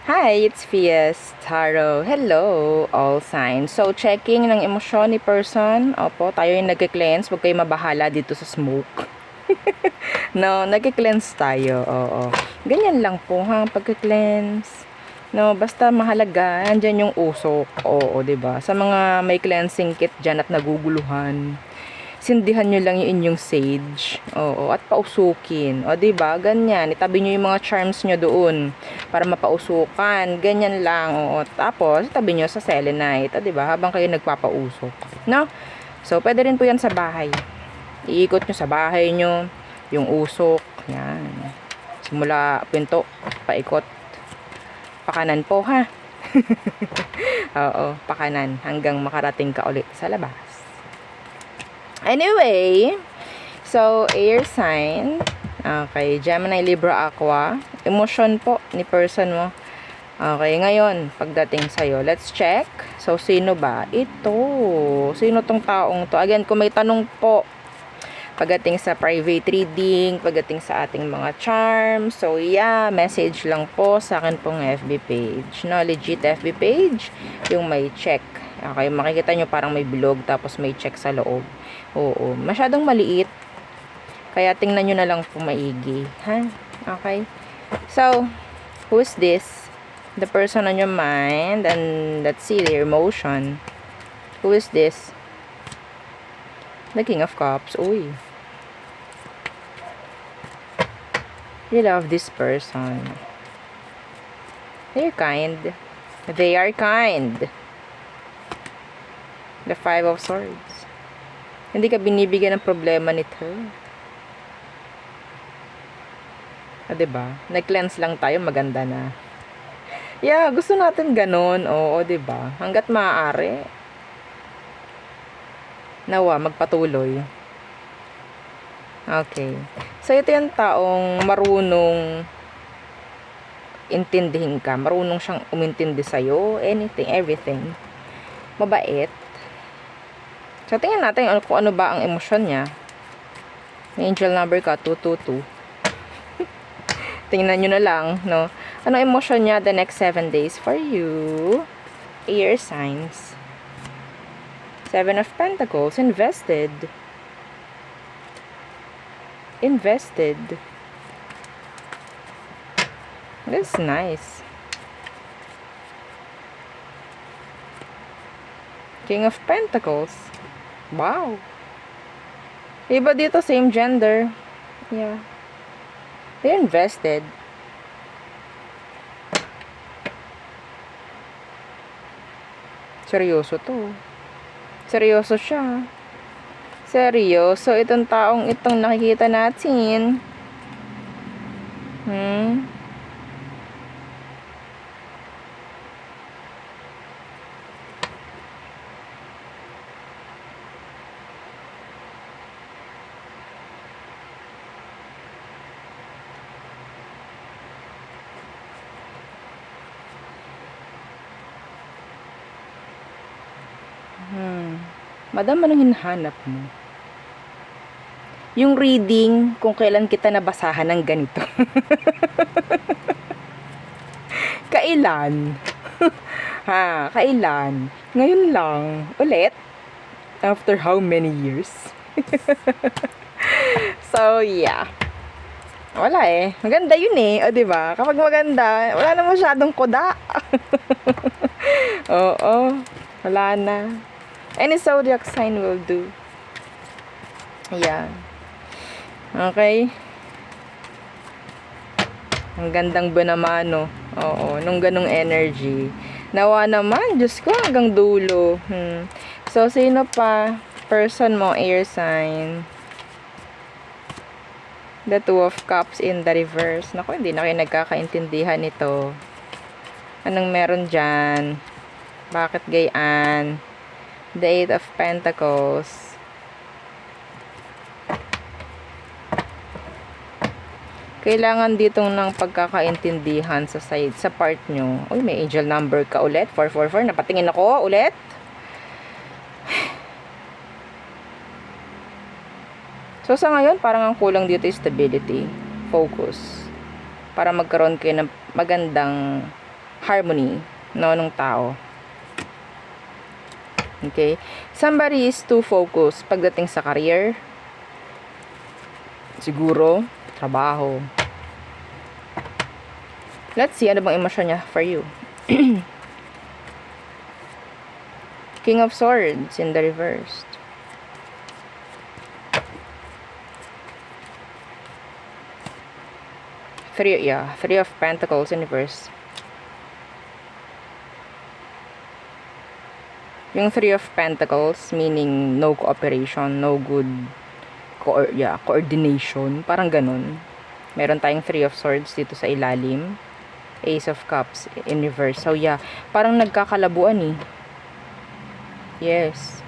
Hi, it's Fias Tarot. Hello, all signs. So, checking ng emosyon ni person. Opo, tayo yung nag-cleanse. Huwag kayo mabahala dito sa smoke. No, nag-cleanse tayo. Oo. Ganyan lang po, ha? Pag-cleanse. No, basta mahalaga. Andyan yung usok. Oo, 'di ba? Sa mga may cleansing kit dyan at naguguluhan, sindihan nyo lang yung inyong sage. Oo, at pausukin. O, diba? Ganyan. Itabi nyo yung mga charms nyo doon para mapausukan. Ganyan lang. Oo. Tapos, itabi nyo sa selenite. O, diba? Habang kayo nagpapausok. No? So, pwede rin po yan sa bahay. Iikot nyo sa bahay nyo yung usok. Yan. Simula pinto, paikot. Pakanan po, ha? Oo, pakanan. Hanggang makarating ka ulit sa labas. Anyway, so, air sign. Okay, Gemini, Libra, Aqua. Emotion po ni person mo. Okay, ngayon, pagdating sa'yo, let's check. So, sino ba? Ito. Sino tong taong to? Again, kung may tanong po, pagdating sa private reading, pagdating sa ating mga charms, so yeah, message lang po sa akin pong FB page. No, legit FB page, yung may check. Okay, makikita nyo parang may blog, tapos may check sa loob. Oo, masyadong maliit. Kaya tingnan nyo na lang po maigi. Ha? Okay? So, who is this? The person on your mind. And let's see their emotion. Who is this? The King of Cups. Uy. You love this person. They're kind. They are kind. The Five of Swords. Hindi ka binibigyan ng problema nito. Ah, diba? Nag-cleanse lang tayo, maganda na. Yeah, gusto natin ganun. Oo, diba? Hanggat maaari. Nawa, magpatuloy. Okay. So, ito yung taong marunong intindihin ka. Marunong siyang umintindi sa'yo. Anything, everything. Mabait. So, tingnan natin kung ano ba ang emosyon niya. May angel number ka, 222. Tingnan nyo na lang, no? Ano emosyon niya the next 7 days for you? Air signs. 7 of Pentacles. Invested. Invested. That's nice. King of Pentacles. Wow. Iba dito, same gender. Yeah. They're invested. Seryoso to. Seryoso siya. Seryoso itong taong itong nakikita natin. Madam, anong hinahanap mo? Yung reading, kung kailan kita nabasahan ng ganito. Kailan? Ha, kailan? Ngayon lang. Ulit? After how many years? So, yeah. Wala eh. Maganda yun eh. O, diba? Kapag maganda, wala na masyadong kuda. Oo. Wala na. Any zodiac sign will do. Ayan. Okay. Ang gandang banamano. Oo. Nung ganong energy. Nawa naman. Diyos ko, hanggang dulo. So, sino pa? Person mo, air sign. The Two of Cups in the reverse. Naku, hindi na kayo nagkakaintindihan nito. Anong meron dyan? Bakit gayaan? The Eight of Pentacles. Kailangan ditong ng pagkakaintindihan sa side, sa part nyo. Uy, may angel number ka ulit. 444. Napatingin ako ulit. So, sa ngayon, parang ang kulang dito is stability. Focus. Para magkaroon kayo ng magandang harmony, no, ng tao. Okay? Somebody is too focused pagdating sa career. Siguro, trabaho. Let's see, ano bang emosyon niya for you? King of Swords in the reverse. Three of Pentacles in reverse. Yung Three of Pentacles, meaning no cooperation, no good coordination. Parang ganun. Meron tayong Three of Swords dito sa ilalim. Ace of Cups in reverse. So, yeah. Parang nagkakalabuan eh. Yes.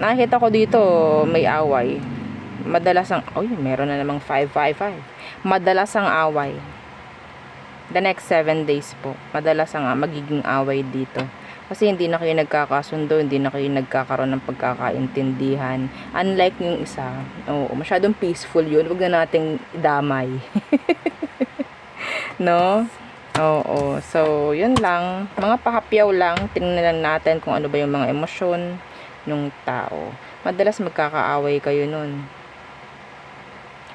Nakita ko dito, may away. Madalas ang, meron na namang 555. Madalas ang away. The next 7 days po. Madalas ang magiging away dito. Kasi hindi na kayo nagkakasundo, hindi na kayo nagkakaroon ng pagkakaintindihan. Unlike yung isa, masyadong peaceful yun. Huwag na nating damay. No? Oo. So, yun lang. Mga pahapyaw lang. Tingnan lang natin kung ano ba yung mga emosyon ng tao. Madalas magkakaaway kayo nun.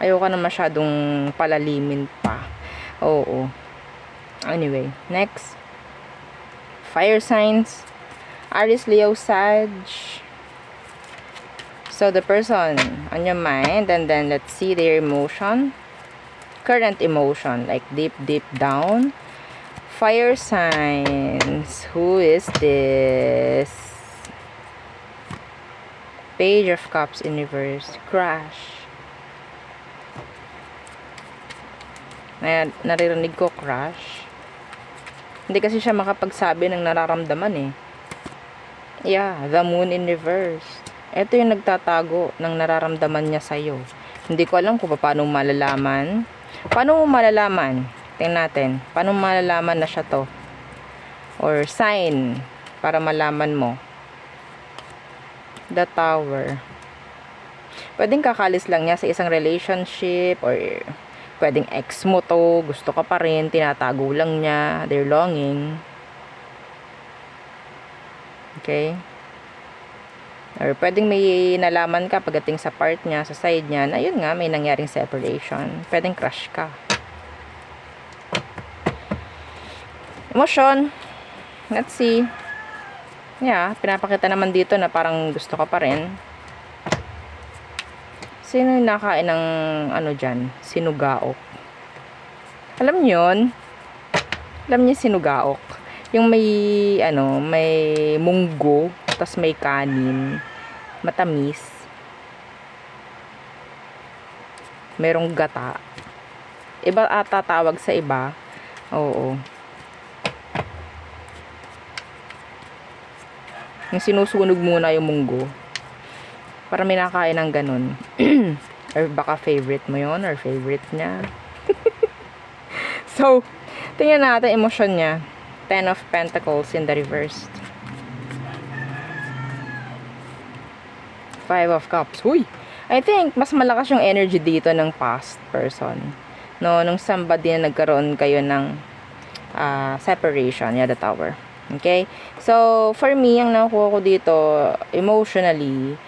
Ayoko na masyadong palalimin pa. Oo. Anyway, next. Fire signs. Aries, Leo, Sag. So, the person on your mind, and then let's see their emotion. Current emotion, like deep down. Fire signs. Who is this? Page of Cups in reverse. Crash. Naririnig ko crash. Hindi kasi siya makapagsabi ng nararamdaman eh. Yeah, the moon in reverse. Ito yung nagtatago ng nararamdaman niya sa'yo. Hindi ko alam kung paano malalaman. Paano mo malalaman? Tingnan natin. Paano malalaman na siya to? Or sign para malaman mo. The Tower. Pwedeng kakalis lang niya sa isang relationship, or pwedeng ex mo to, gusto ka pa rin, tinatago lang niya, they're longing. Okay? Or pwedeng may nalaman ka pagdating sa part niya, sa side niya, na yun nga, may nangyaring separation. Pwedeng crush ka. Emotion. Let's see. Yeah, pinapakita naman dito na parang gusto ka pa rin. Sino yung nakain ng dyan? Sinugaok. Alam niyo yun? Alam niyo sinugaok? Yung may, may munggo, tas may kanin, matamis, merong gata. Iba ata tawag sa iba. Oo. Yung sinusunog muna yung munggo. Para may nakain ng ganun. Or baka favorite mo yon or favorite niya. So, tingnan natin emosyon niya. Ten of Pentacles in the reverse. Five of Cups. Huy! I think, mas malakas yung energy dito ng past person. No, nung somebody na nagkaroon kayo ng separation. Yeah, the Tower. Okay? So, for me, ang nakuha ko dito, emotionally,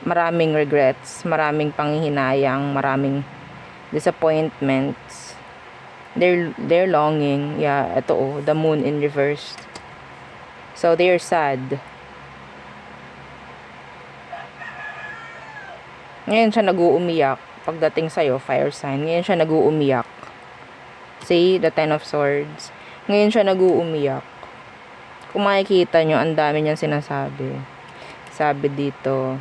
maraming regrets, maraming panghihinayang, maraming disappointments. They're longing. Yeah, ito the moon in reverse. So, they're sad. Ngayon siya nag-uumiyak. Pagdating sa'yo, fire sign. Ngayon siya nag-uumiyak. See, the Ten of Swords. Ngayon siya nag-uumiyak. Kung makikita nyo, ang dami niyang sinasabi. Sabi dito,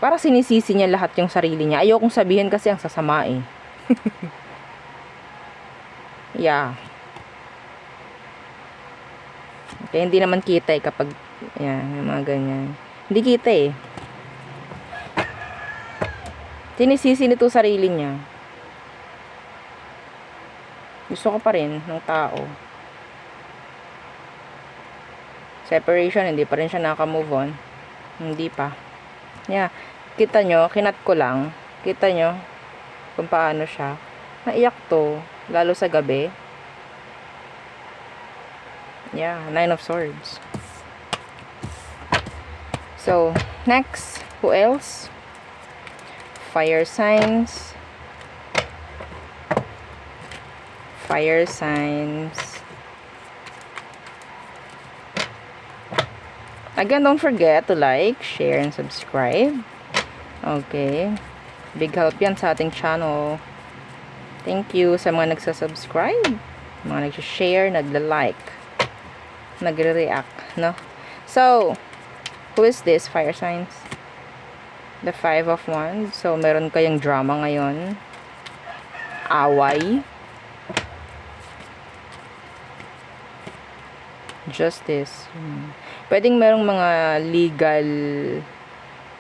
parang sinisisi niya lahat yung sarili niya. Ayokong sabihin kasi ang sasama eh. Yeah. Okay, hindi naman kita eh kapag, yung mga ganyan. Hindi kita eh. Sinisisi nito sarili niya. Gusto ko pa rin ng tao. Separation, hindi pa rin siya naka-move on. Hindi pa. Yeah. Kita nyo, kinat ko lang. Kita nyo kung paano siya. Naiyak to. Lalo sa gabi. Yeah, 9 of Swords. So, next. Who else? Fire signs. Fire signs. Again, don't forget to like, share, and subscribe. Okay. Big help yan sa ating channel. Thank you sa mga nagsasubscribe, mga nagsashare, nagla-like, nagre-react, no? So, who is this? Fire signs. The 5 of Wands. So, meron kayong drama ngayon. Away. Justice. Pwedeng merong mga legal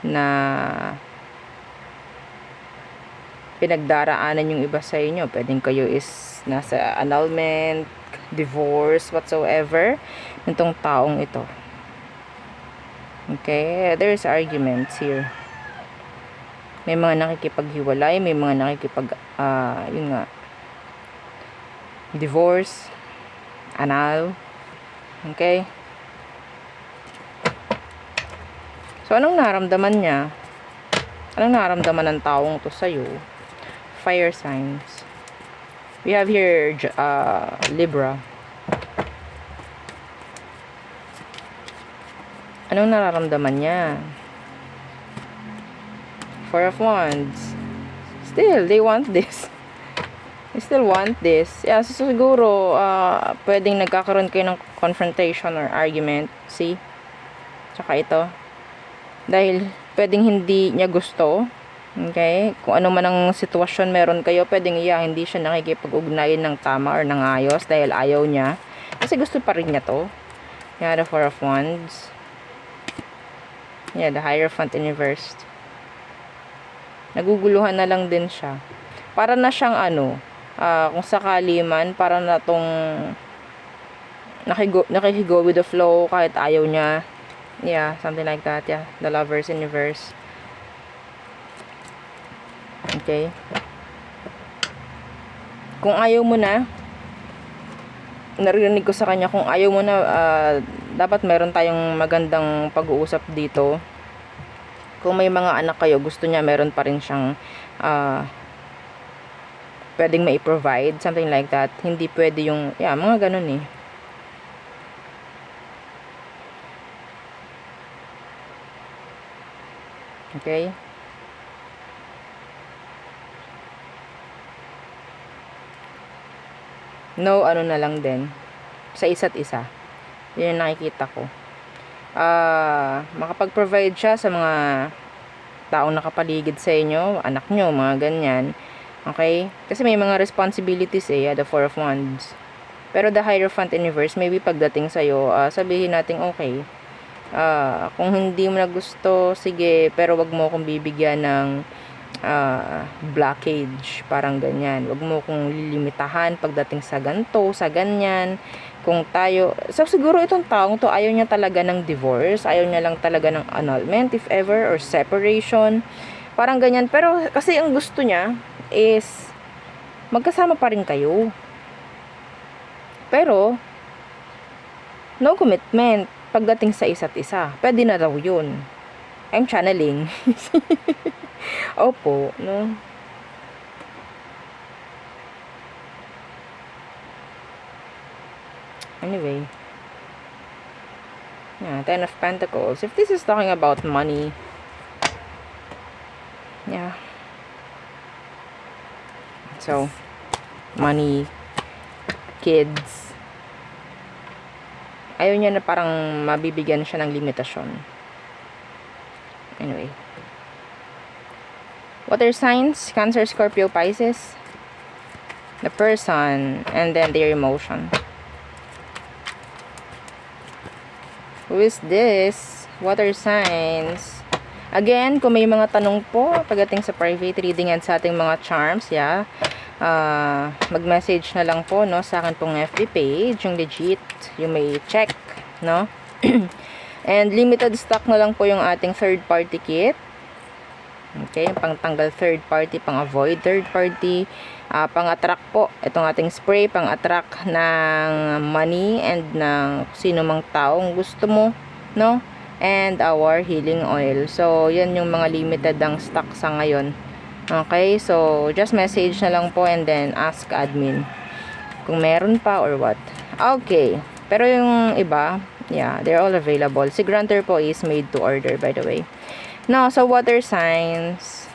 na pinagdaraanan yung iba sa inyo. Pwedeng kayo is nasa annulment, divorce, whatsoever nitong taong ito. Okay? There's arguments here. May mga nakikipaghiwalay, may mga yun nga, divorce, annul. Okay? So, anong naramdaman niya? Anong naramdaman ng taong to sa'yo? Fire signs. We have here Libra. Anong nararamdaman niya? 4 of Wands. Still, they want this. They still want this. Yeah, so siguro, pwedeng nagkakaroon kayo ng confrontation or argument. See? Tsaka ito. Dahil, pwedeng hindi niya gusto. Okay? Kung ano man ang sitwasyon meron kayo, pwedeng hindi siya nakikipag-ugnayan ng tama or ng ayos dahil ayaw niya. Kasi gusto pa rin niya to. Yeah, the 4 of Wands. Yeah, the Hierophant in reverse. Naguguluhan na lang din siya. Para na siyang kung sakali man, para na tong nakikigo with the flow kahit ayaw niya. Yeah, something like that. Yeah, the Lovers in reverse. Okay. Kung ayaw mo na, narinig ko sa kanya, kung ayaw mo na, dapat meron tayong magandang pag-uusap dito. Kung may mga anak kayo, gusto niya meron pa rin siyang pwedeng mai-provide, something like that. Hindi pwede yung, mga ganun eh. Okay? No, na lang din. Sa isa't isa. Yun yung nakikita ko. Makapag-provide siya sa mga taong nakapaligid sa inyo, anak nyo, mga ganyan. Okay? Kasi may mga responsibilities the 4 of Wands. Pero the Hierophant in reverse, maybe pagdating sa'yo, sabihin natin, okay, kung hindi mo na gusto, sige, pero wag mo akong bibigyan ng blockage, parang ganyan. Wag mo kong lilimitahan pagdating sa ganto, sa ganyan. Kung tayo, so siguro itong taong to, ayaw niya talaga ng divorce, ayaw niya lang talaga ng annulment, if ever, or separation, parang ganyan. Pero kasi ang gusto niya is magkasama pa rin kayo. Pero no commitment pagdating sa isa't isa. Pwede na daw yun. I'm channeling. Opo, no? Anyway. Yeah, 10 of Pentacles. If this is talking about money, yeah. So, money, kids. Ayaw niya na parang mabibigyan siya ng limitasyon. Anyway. Water signs, Cancer, Scorpio, Pisces. The person, and then their emotion. Who is this? Water signs. Again, kung may mga tanong po pagdating sa private reading and sa ating mga charms, mag-message na lang po, no, sa akin pong FB page, yung legit, yung may check, no? And limited stock na lang po yung ating third party kit. Okay, pang-tanggal third party, pang-avoid third party, pang-attract po. Itong ating spray, pang-attract ng money and ng sino mang taong gusto mo, no? And our healing oil. So, yan yung mga limited ang stock sa ngayon. Okay, so just message na lang po and then ask admin kung meron pa or what. Okay, pero yung iba, yeah, they're all available. Si Granter po is made to order, by the way. Now, so water signs.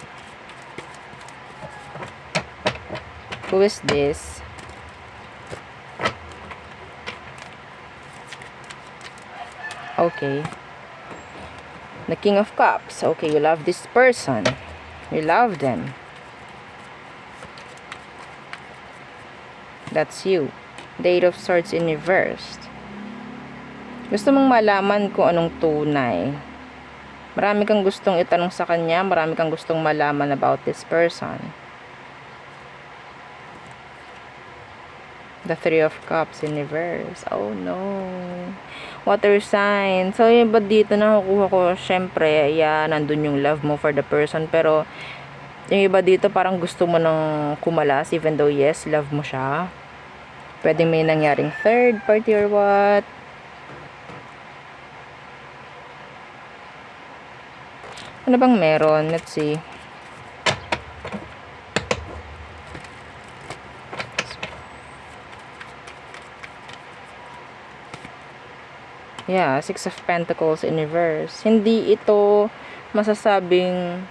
Who is this? Okay. The King of Cups. Okay, you love this person. You love them. That's you. Eight of Swords in reverse. Gusto mong malaman kung anong tunay. Marami kang gustong itanong sa kanya, marami kang gustong malaman about this person. The Three of Cups in reverse. Oh no. Water sign. So, yung iba dito nakukuha ko, syempre, nandun yung love mo for the person. Pero, yung iba dito parang gusto mo nang kumalas, even though yes, love mo siya. Pwedeng may nangyaring third party or what. Ano bang meron? Let's see. Yeah, Six of Pentacles in reverse. Hindi ito masasabing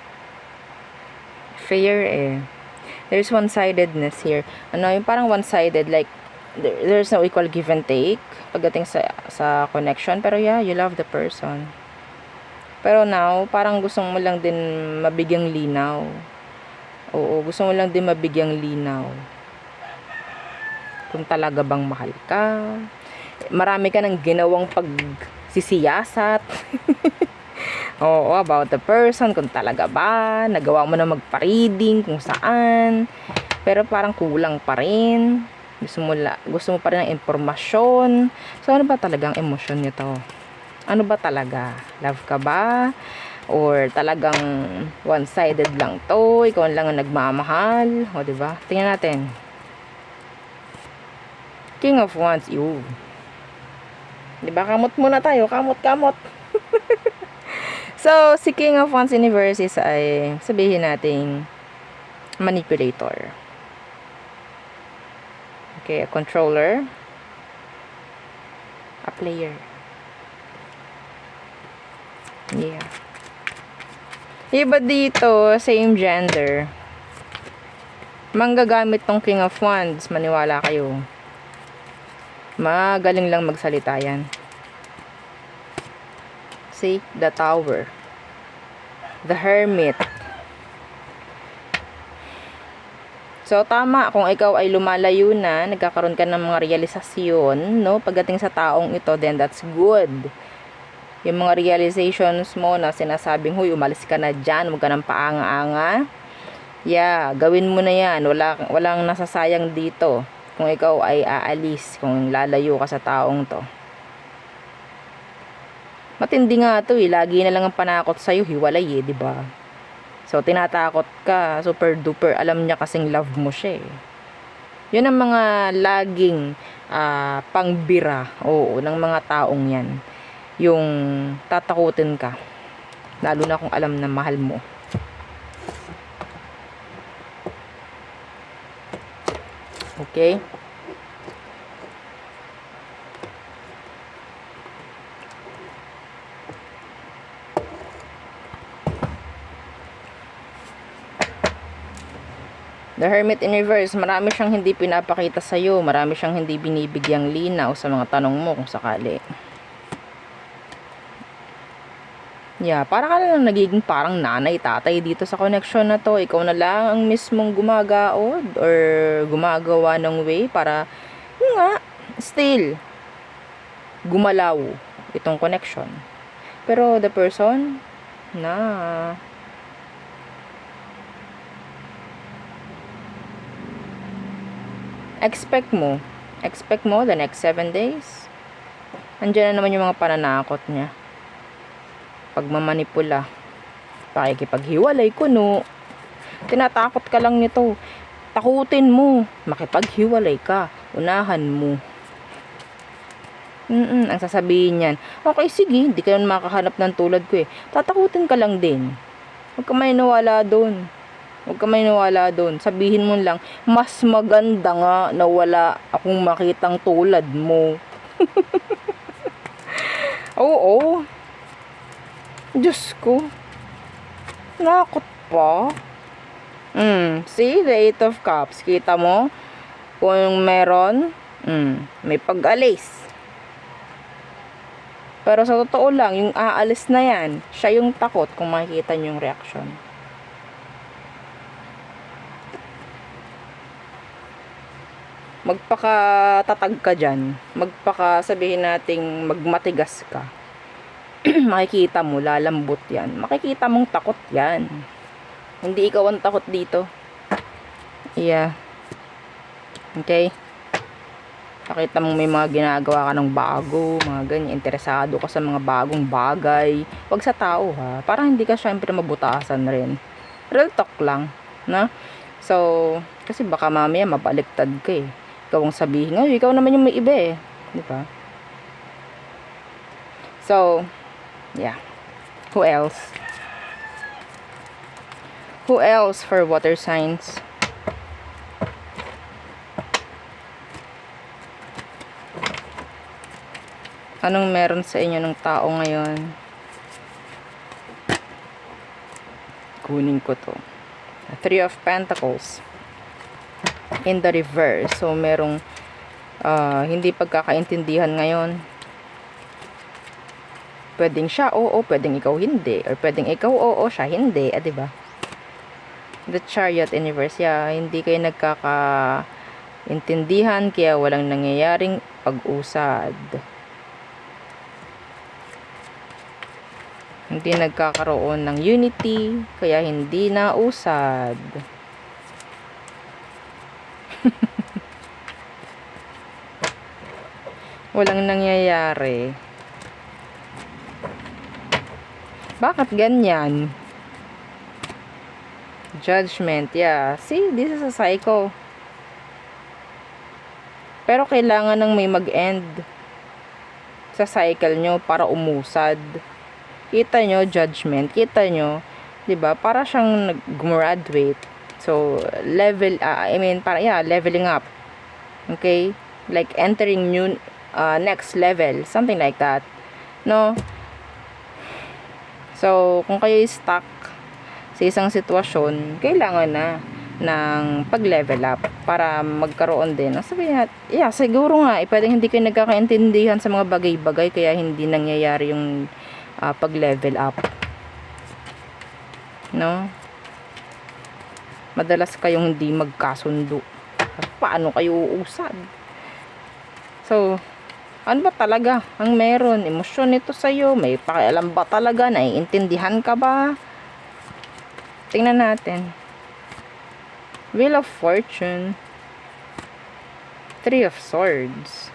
fair eh. There's one-sidedness here. Ano, yung parang one-sided, like, there's no equal give and take pagdating sa connection. Pero yeah, you love the person. Pero now, parang gusto mo lang din mabigyang linaw. Oo, gusto mo lang din mabigyang linaw. Kung talaga bang mahal ka. Marami ka nang ginawang pagsisiyasat. Oo, about the person, kung talaga ba. Nagawa mo na magpa-reading, kung saan. Pero parang kulang pa rin. Gusto mo pa rin ng impormasyon. So, ano ba talagang emosyon nito? Ano ba talaga? Love ka ba? Or talagang one-sided lang to? Ikaw lang ang nagmamahal? O, diba? Tingnan natin. King of Wands. Ew. Diba? Kamot muna tayo. Kamot. So, si King of Wands in reverse is ay sabihin nating manipulator. Okay, a controller. A player. Yeah. Iba dito, same gender. Manggagamit tong King of Wands, maniwala kayo. Magaling lang magsalita yan. See, the Tower. The Hermit. So, tama, kung ikaw ay lumalayo na, nagkakaroon ka ng mga realisasyon, no? Pagdating sa taong ito, then that's good. Yung mga realizations mo na sinasabing, huy, umalis ka na dyan, huwag ka ng paanga-anga. Yeah, gawin mo na yan. Walang nasasayang dito. Kung ikaw ay aalis, kung lalayo ka sa taong to. Matindi nga to eh. Lagi na lang ang panakot sa'yo, hiwalay eh, diba? So, tinatakot ka, super duper, alam niya kasing love mo siya eh. Yun ang mga laging pangbira, oo, ng mga taong yan. Yung tatakutin ka, lalo na kung alam na mahal mo. Okay? The Hermit in reverse, marami siyang hindi pinapakita sa'yo, marami siyang hindi binibigyang linaw sa mga tanong mo kung sakali. Yeah, para ka lang nagiging parang nanay, tatay dito sa connection na to. Ikaw na lang ang mismong gumagaod or gumagawa ng way para, nga, still, gumalaw itong connection. Pero the person, na, expect mo the next 7 days. Andiyan na naman yung mga pananakot niya. Pagmamanipula, pakikipaghiwalay kuno. Tinatakot ka lang nito. Takutin mo, makipaghiwalay ka. Unahan mo. Ang sasabihin niyan, okay, sige, hindi kayo makahanap ng tulad ko eh. Tatakutin ka lang din. Huwag ka maniniwala doon. Huwag ka maniniwala doon. Sabihin mo lang, mas maganda nga na wala akong makitang tulad mo. Oo. Diyos ko. Nakakot pa. See, the Eight of Cups. Kita mo? Kung meron, may pag-alis. Pero sa totoo lang, yung aalis na yan, siya yung takot kung makikita niyo yung reaksyon. Magpakatatag ka dyan. Sabihin nating magmatigas ka. Makikita mo, lalambot yan. Makikita mong takot yan. Hindi ikaw ang takot dito. Yeah. Okay? Nakita mo may mga ginagawa ka ng bago, mga ganyan, interesado ka sa mga bagong bagay. Wag sa tao ha, para hindi ka syempre mabutasan rin. Real talk lang, na? So, kasi baka mamaya mabaliktad ka eh. Ikaw ang sabihin, ikaw naman yung may iba eh. Di ba? So, yeah. Who else? Who else for water signs? Anong meron sa inyo ng tao ngayon? Kunin ko to. Three of Pentacles. In the reverse. So, merong hindi pagkakaintindihan ngayon. Pwedeng siya, oo. Pwedeng ikaw, hindi. Or pwedeng ikaw, oo. Siya, hindi. Diba? The Chariot in reverse. Yeah, hindi kayo nagkakaintindihan. Kaya walang nangyayaring pag-usad. Hindi nagkakaroon ng unity, kaya hindi nausad. Walang nangyayari. Bakit ganyan? Judgment, yeah. See, this is a cycle. Pero kailangan ng may mag-end sa cycle nyo para umusad. Kita nyo, judgment. Kita nyo, 'di ba? Para siyang nag-graduate. So, leveling up. Okay? Like entering new next level, something like that. No? So, kung kayo stuck sa isang sitwasyon, kailangan na ng pag-level up para magkaroon din. Sabihin natin, yeah, siguro nga, pwedeng hindi kayo nagkakaintindihan sa mga bagay-bagay kaya hindi nangyayari yung pag-level up. No? Madalas kayong hindi magkasundo. Paano kayo uusad? So, ano ba talaga ang meron? Emosyon nito sa'yo? May pakialam ba talaga? Naiintindihan ka ba? Tingnan natin. Wheel of Fortune. Three of Swords.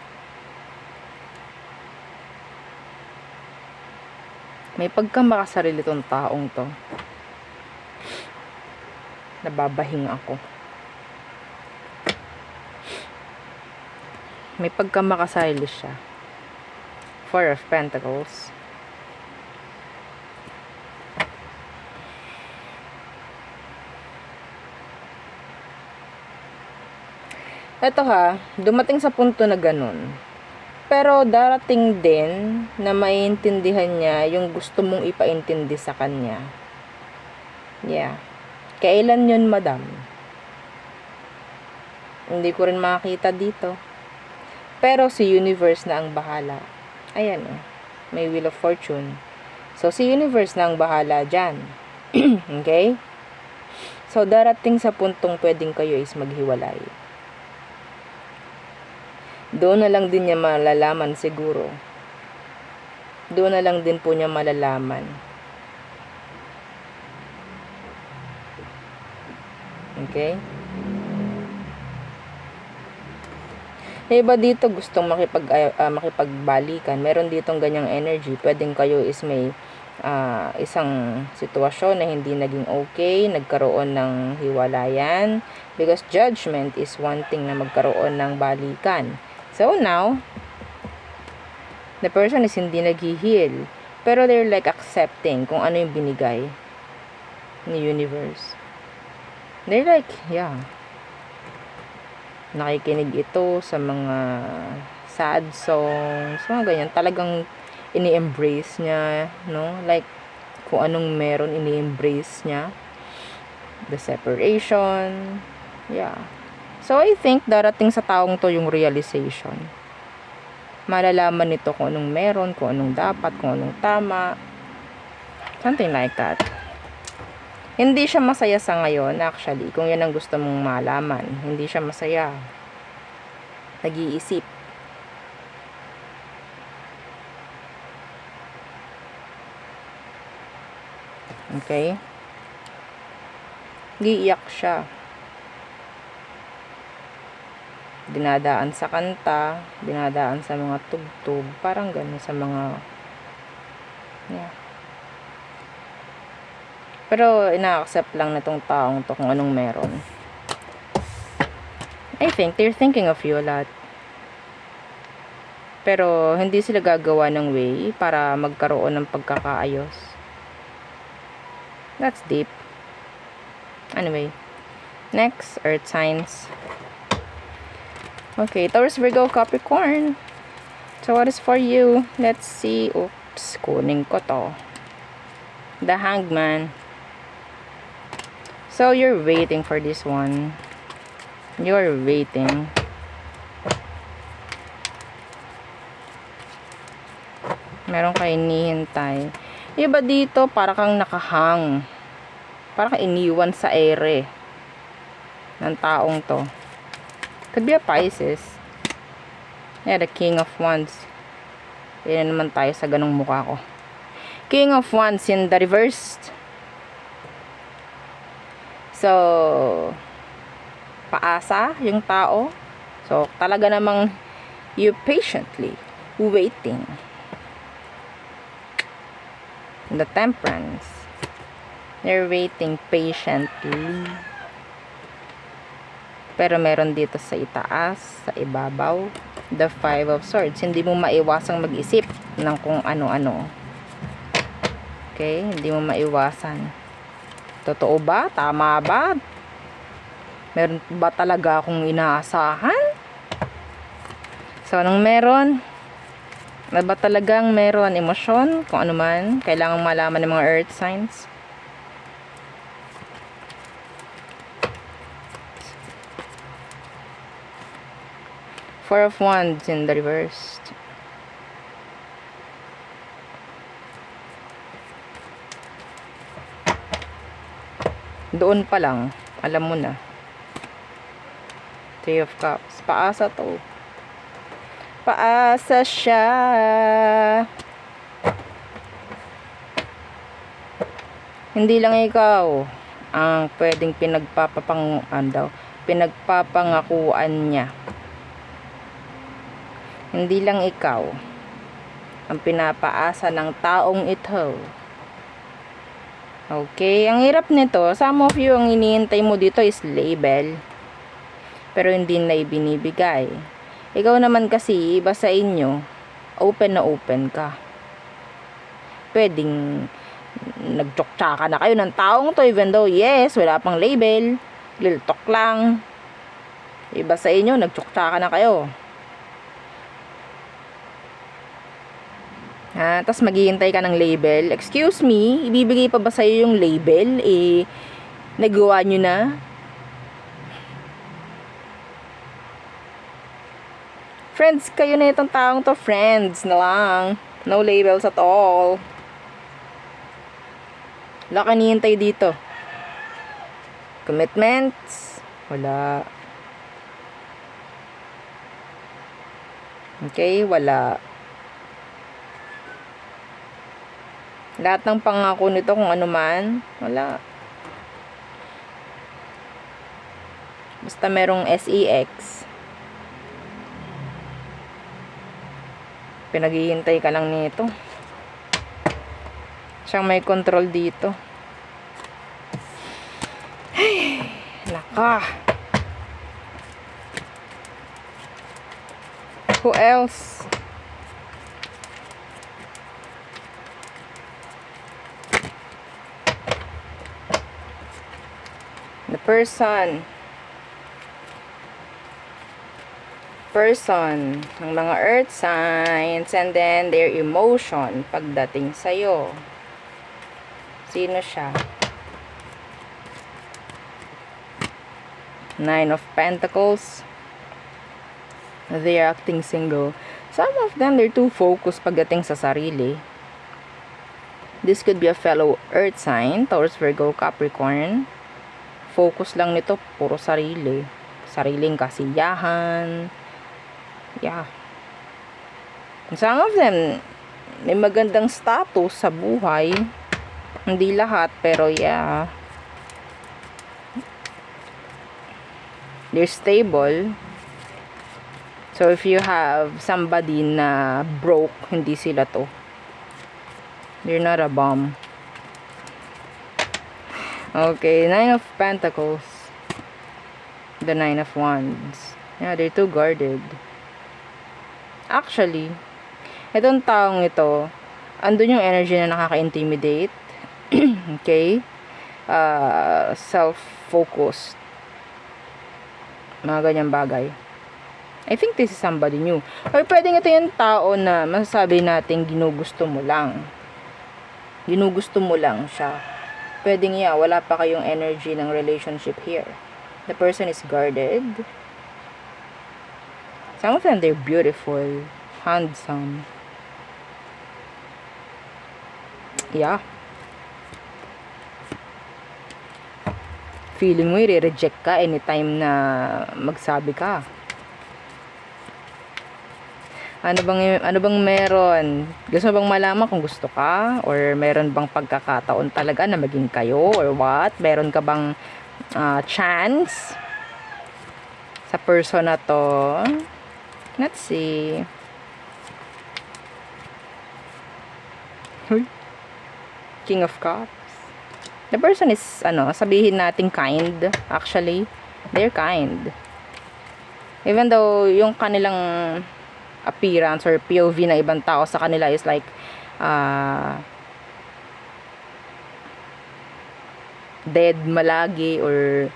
May pagkamakasarili tong taong to. Nababahing ako. May pagkamakasarili siya. Four of Pentacles. Eto ha, dumating sa punto na ganun. Pero darating din na maiintindihan niya yung gusto mong ipaintindi sa kanya. Yeah. Kailan yun, madam? Hindi ko rin makakita dito. Pero si Universe na ang bahala. Ayan oh. May Wheel of Fortune. So si Universe na ang bahala dyan. Okay? So darating sa puntong pwedeng kayo is maghiwalay. Doon na lang din niya malalaman siguro. Doon na lang din po niya malalaman. Okay? Iba dito gustong makipagbalikan. Meron ditong ganyang energy. Pwedeng kayo is may isang sitwasyon na hindi naging okay, nagkaroon ng hiwalayan, because judgment is one thing na magkaroon ng balikan. So now, the person is hindi nag-heal, pero they're like accepting kung ano yung binigay ni universe. They're like, yeah, nakikinig ito sa mga sad songs, mga ganyan. Talagang ini-embrace niya, no? Like, kung anong meron, ini-embrace niya. The separation. Yeah. So, I think darating sa taong to yung realization. Malalaman nito kung anong meron, kung anong dapat, kung anong tama. Something like that. Hindi siya masaya sa ngayon, actually. Kung yan ang gusto mong malaman. Hindi siya masaya. Nag-iisip. Okay? Giiyak siya. Dinadaan sa kanta, dinadaan sa mga tugtog, parang gano'n sa mga, yeah. Pero ina-accept lang na tong taong to kung anong meron. I think they're thinking of you a lot. Pero hindi sila gagawa ng way para magkaroon ng pagkakaayos. That's deep. Anyway, next, earth signs. Okay, Taurus, Virgo, Capricorn. So what is for you? Let's see. Oops, kunin ko to. The Hangman. So you're waiting for this one. You're waiting. Meron kayo hinihintay. Iba dito, para kang nakahang. Para kang iniwan sa ere ng taong to. Could be a Pisces. Yeah, the King of Wands. Yan naman tayo sa ganong mukha ko. King of Wands in the reversed. So, paasa yung tao. So, talaga namang you patiently waiting. The Temperance. They're waiting patiently. Pero meron dito sa itaas, sa ibabaw, the Five of Swords. Hindi mo maiwasang mag-isip ng kung ano-ano. Okay? Hindi mo maiwasan. Totoo ba? Tama ba? Meron ba talaga akong inaasahan? So, anong meron? Ano ba talagang meron? Emosyon? Kung ano man. Kailangang malaman ng mga earth signs. Four of Wands in the reversed. Doon pa lang, alam mo na. Three of Cups. Paasa to. Paasa siya. Hindi lang ikaw ang pwedeng pinagpapangakuan niya. Hindi lang ikaw ang pinapaasa ng taong ito. Okay, ang hirap nito, some of you ang iniintay mo dito is label. Pero hindi na ibinibigay. Ikaw naman kasi, iba sa inyo, open na open ka. Pwedeng nagtsoktaka na kayo ng taong to, even though, yes, wala pang label, little talk lang. Iba sa inyo, nagtsoktaka na kayo. Tapos maghihintay ka ng label. Excuse me, ibibigay pa ba sa'yo yung label? Nagawa nyo na? Friends kayo na itong taong to. Friends na lang. No labels at all. Wala ka nihintay dito. Commitments? Wala. Okay, wala. Lahat ng pangako nito, kung ano man, wala. Basta merong SEX. Pinaghihintay ka lang nito. siyang may control dito. Ay, naka. Who else? The person ng mga earth signs, and then their emotion pagdating sa'yo. Sino siya? Nine of Pentacles. They're acting single. Some of them, they're too focused pagdating sa sarili. This could be a fellow earth sign, Taurus, Virgo, Capricorn. Focus lang nito, puro sarili. Sariling kasiyahan. Yeah. Some of them, may magandang status sa buhay. Hindi lahat, pero yeah. They're stable. So, if you have somebody na broke, hindi sila to. They're not a bum. Okay, Nine of Pentacles. The Nine of Wands. Yeah, they're too guarded. Actually, itong taong ito, andun yung energy na nakaka-intimidate. Okay? Self-focused. Mga ganyang bagay. I think this is somebody new. Or pwedeng ito yung tao na masasabi natin ginugusto mo lang. Ginugusto mo lang siya. Pwedeng wala pa kayong energy ng relationship here. The person is guarded. Some of them, they're beautiful, handsome. Yeah. Feeling mo i-reject ka anytime na magsabi ka. Ano bang meron? Gusto mo bang malaman kung gusto ka? Or meron bang pagkakataon talaga na maging kayo? Or what? Meron ka bang chance sa person na to? Let's see. King of Cups. The person is, sabihin natin kind. Actually, they're kind. Even though yung kanilang appearance or POV na ibang tao sa kanila is like, dead malagi or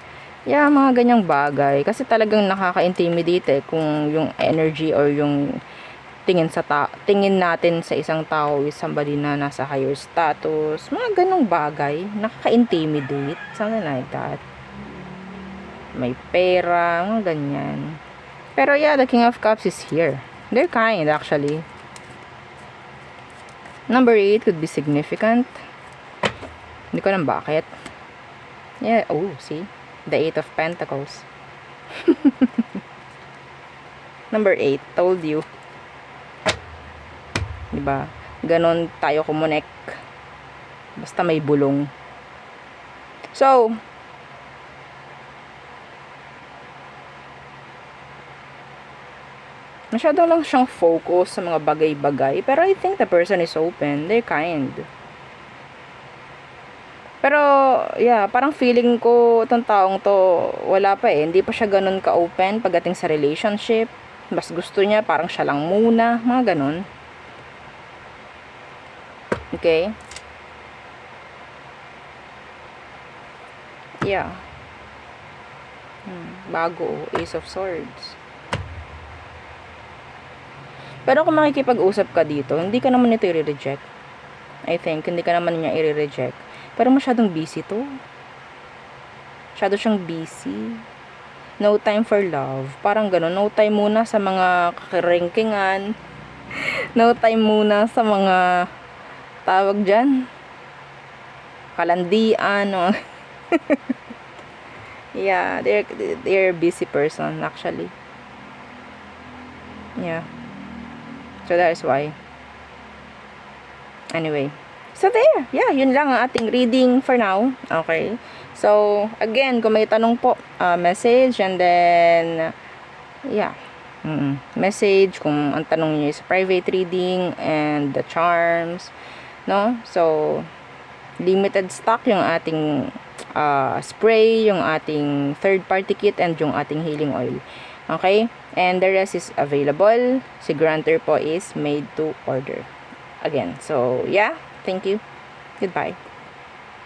mga ganyang bagay. Kasi talagang nakaka-intimidate kung yung energy or yung tingin natin sa isang tao is somebody na nasa higher status. Mga ganong bagay. Nakaka-intimidate. Something like that. May pera. Mga ganyan. Pero the King of Cups is here. They're kind actually. Number 8 could be significant. Hindi ko alam bakit. Yeah, see? The 8 of Pentacles. Number 8, told you. Diba? Ganon tayo kumunek. Basta may bulong. So, masyado lang siyang focus sa mga bagay-bagay. Pero I think the person is open. They're kind. Pero, parang feeling ko itong taong to, wala pa hindi pa siya ganun ka-open pagdating sa relationship. Mas gusto niya, parang siya lang muna. Mga ganun. Okay? Yeah. Bago, Ace of Swords. Pero kung makikipag-usap ka dito, hindi ka naman ito i-reject. I think, hindi ka naman niya i-reject. Pero masyadong busy to. Masyado siyang busy. No time for love. Parang gano'n. No time muna sa mga kakiringkingan. No time muna sa mga tawag dyan. Kalandian. No? Yeah, they're a busy person actually. Yeah. So that is why. Anyway. So there, yun lang ang ating reading for now. Okay. So, again, kung may tanong po, message and then, message kung ang tanong niyo is private reading and the charms, no? So, limited stock yung ating spray, yung ating third party kit, and yung ating healing oil. Okay? And the rest is available. Si Granter po is made to order. Again. So, yeah. Thank you. Goodbye.